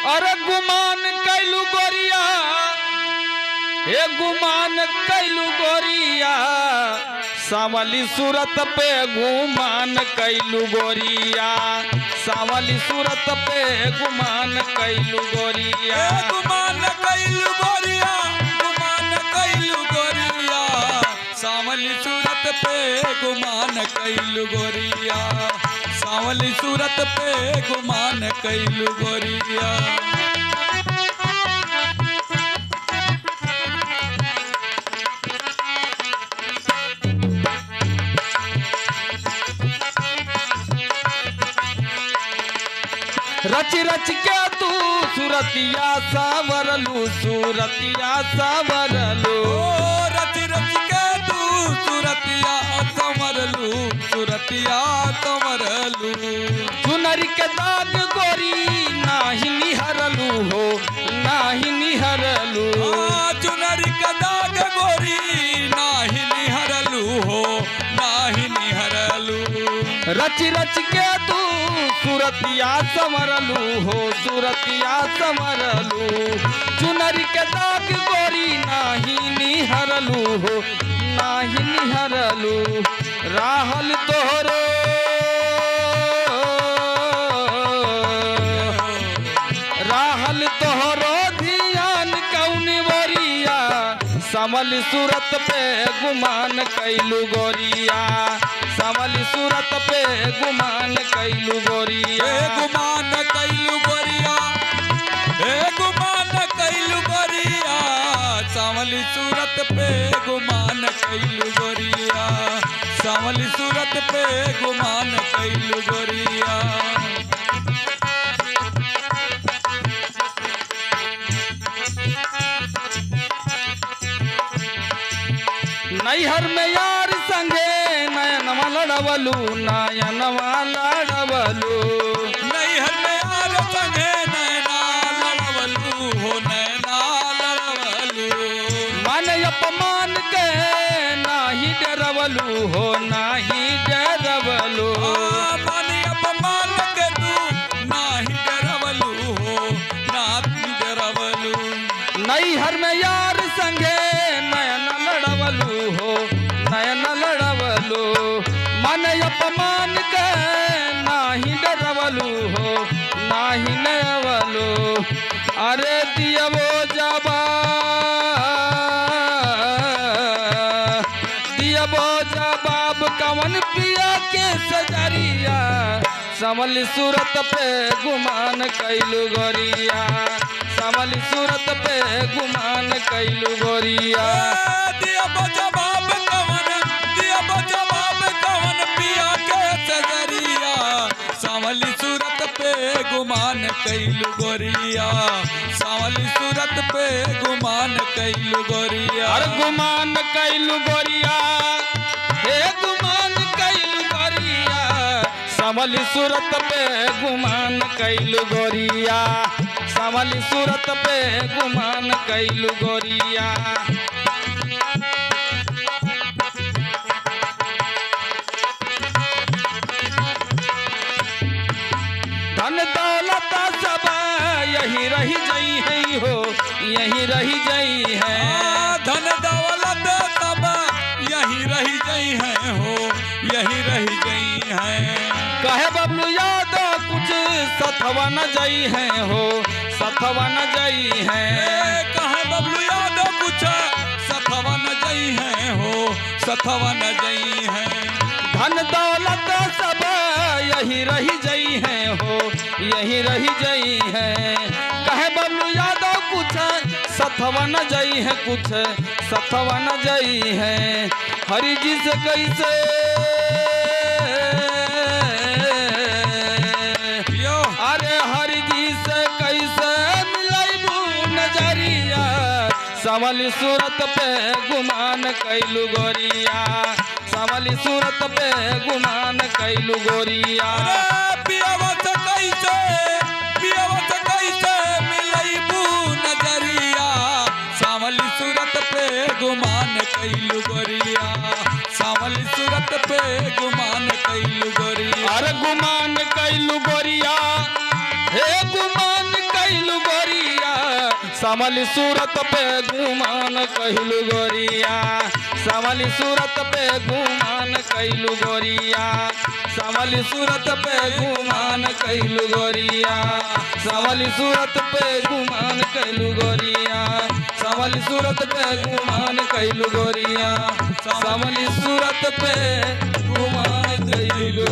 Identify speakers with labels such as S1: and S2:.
S1: अरे गुमान कैलू गोरिया, हे गुमान कैलू गोरिया, सावली सूरत पे गुमान कैलू गोरिया, सावली सूरत पे गुमान कैलू गोरिया,
S2: गुमान कैलू गोरिया, गुमान कैलू गोरिया, सावली सूरत पे गुमान कैलू गोरिया, सावली सूरत पे गुमान कैलू गोरिया।
S1: रच रच के तू सूरतिया सावरलू, सूरतिया सावरलू,
S2: रच रच के तू सूरतिया संवरलू, सूरतिया संवरलू।
S1: चुनरी के दाग गोरी नाही निहरलू हो, नाही निहरलू,
S2: चुनरी के दाग गोरी नाही निहरलू हो, नाही निहरलू।
S1: रच रच के तू सूरतिया संवरलू हो, सूरतिया संवरलू, चुनरी के दाग गोरी नाही निहरलू हो, नाही निहरलू। राहल तोहरो राहल तोहरो धियान कौनी वरिया, सावली सूरत पे गुमान कैलू गोरिया, सावली सूरत पे गुमान कैलू गोरिया,
S2: गुमान कैलू गोरिया, गुमान कैलू गोरिया, सावली सूरत पे गुमान कैलू गोरिया, सावली सूरत पे गुमान कैलू गोरिया।
S1: नैहर में यार संगे नयनवा लड़वलू, नयनवा लड़वलू,
S2: नैहर में यार संगे नैना लड़वलू हो, नैना लड़वलू।
S1: मन अपमान के नाही डरवलू हो, नाही डरवलू,
S2: मन अपमान के तू नाही डरवलू हो, नाही डरवलू।
S1: नैहर में यार संगे नयन लड़वलू हो, नयन लड़वलू, मन अपमान के नाही डरवलू हो, नाही डरवलू। अरे दियवो जबा दियवो जवाब कवन पिया के सजरिया, सावली सूरत पे गुमान कैलू गोरिया, सावली सूरत पे गुमान कैलू गोरिया।
S2: दिया जवाब कवन, दिया जवाब कवन पिया के सजरिया, सावली सूरत पे गुमान कैलू गोरिया, सावली सूरत पे गुमान कैलू गोरिया।
S1: अरे गुमान कैलू गोरिया, हे गुमान कैलू गोरिया, सावली सूरत पे गुमान कैलू गोरिया, सावली सूरत पे गुमान कैलू गोरिया। धन दौलत सब यही रही जई है हो, यही रही जई है,
S2: धन दौलत सब यही रही गई है हो, यही रही गई है।
S1: कहे बबलू यादव कुछ सथवा न जई है हो, सथवा न जई है,
S2: कहे बबलू यादव कुछ सथवा न जई है हो, सथवा न जई है।
S1: धन दौलत सब यही रही जई है हो, यही रही जई है, कहे बबलू यादव कुछ सथवा न जई है, कुछ सथवा न जई है। हरि जी से कैसे अरे हरि जी से कैसे मिलैबू नजरिया, सावली सूरत पे गुमान कैलू गोरिया, सावली सूरत पे गुमान कैलू गोरिया।
S2: पियावा से कैसे, पियावा से कैसे मिलैबू नजरिया, सावली सूरत पे गुमान कैलू गोरिया, सावली सूरत पे गुमान कैलू गोरिया।
S1: अरे गुमान कैलू गोरिया, हे गुमान कैलू कैलू गोरिया सावली सूरत पे गुमान कैलू गोरिया सावली सूरत पे गुमान कैलू गोरिया सावली सूरत पे गुमान कैलू गोरिया सावली सूरत पे गुमान कैलू गोरिया सावली सूरत पे गुमान कैलू गोरिया सावली सूरत पे गुमान कैलू